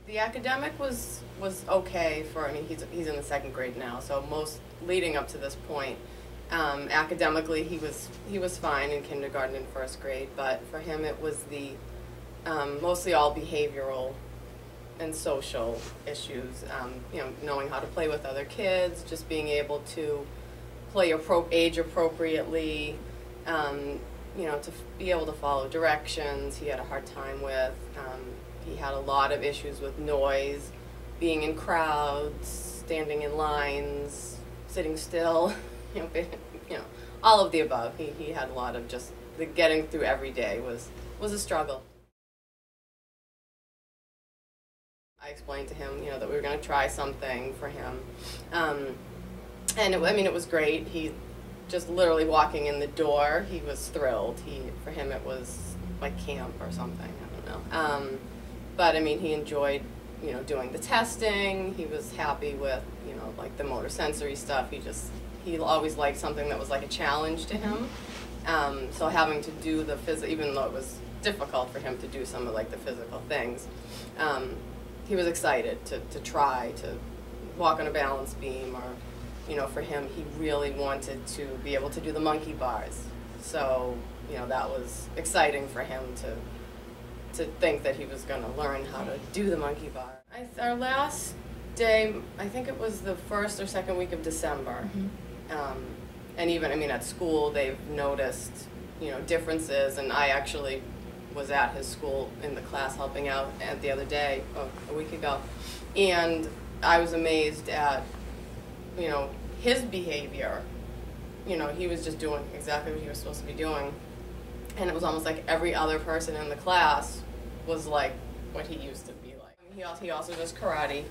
The academic was okay for, I mean, he's in the second grade now, so most leading up to this point, academically he was fine in kindergarten and first grade, but for him it was the mostly all behavioral and social issues, you know, knowing how to play with other kids, just being able to play age appropriately, you know, to be able to follow directions. He had a hard time with. He had a lot of issues with noise, being in crowds, standing in lines, sitting still, you know, all of the above. He had a lot of just the getting through every day was a struggle. I explained to him, you know, that we were going to try something for him, and I mean, it was great. He just literally walking in the door, he was thrilled. For him, it was like camp or something. I don't know. But I mean, he enjoyed, you know, doing the testing. He was happy with, you know, like the motor sensory stuff. He always liked something that was like a challenge to him. So having to do the even though it was difficult for him to do some of like the physical things, he was excited to try to walk on a balance beam, or, you know, for him, he really wanted to be able to do the monkey bars. So, you know, that was exciting for him to think that he was going to learn how to do the monkey bar. Our last day, I think it was the first or second week of December. And even, I mean, at school, they've noticed, you know, differences, and I actually was at his school in the class helping out the other day, a week ago, and I was amazed at, you know, his behavior. You know, he was just doing exactly what he was supposed to be doing, and it was almost like every other person in the class was like what he used to be like. He also does karate,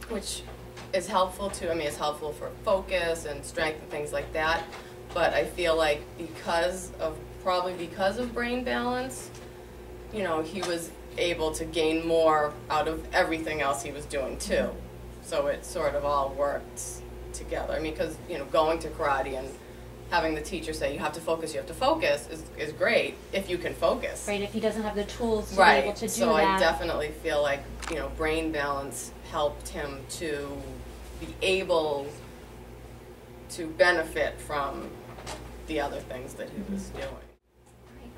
which is helpful too. I mean, it's helpful for focus and strength and things like that, but I feel like probably because of brain balance, you know, he was able to gain more out of everything else he was doing too. So it sort of all worked together. I mean, because, you know, going to karate and having the teacher say you have to focus is great if you can focus. Right, if he doesn't have the tools to be able to do so that. I definitely feel like, you know, brain balance helped him to be able to benefit from the other things that he was doing.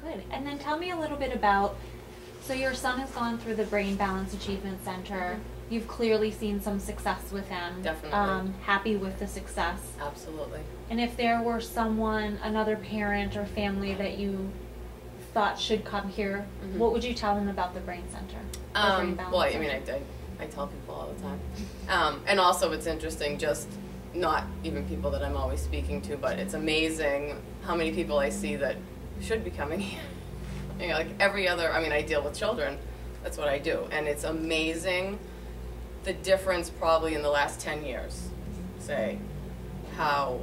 Good. And then tell me a little bit about, so your son has gone through the Brain Balance Achievement Center. You've clearly seen some success with him. Definitely. Happy with the success. Absolutely. And if there were another parent or family that you thought should come here, what would you tell them about the Brain Center? Well, I mean, I tell people all the time. And also it's interesting, just not even people that I'm always speaking to, but it's amazing how many people I see that should be coming here. You know, like every other, I mean, I deal with children, that's what I do, and it's amazing the difference probably in the last 10 years, say, how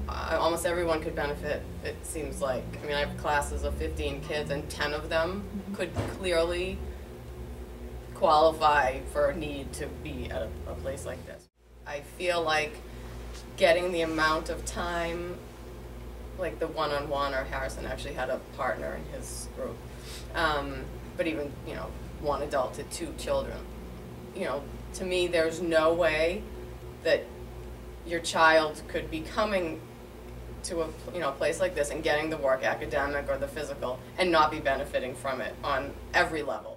almost everyone could benefit, it seems like. I mean, I have classes of 15 kids, and 10 of them could clearly qualify for a need to be at a place like this. I feel like getting the amount of time, like the one-on-one, or Harrison actually had a partner in his group, but even, you know, one adult to 2 children. You know, to me, there's no way that your child could be coming to a place like this and getting the work, academic or the physical, and not be benefiting from it on every level.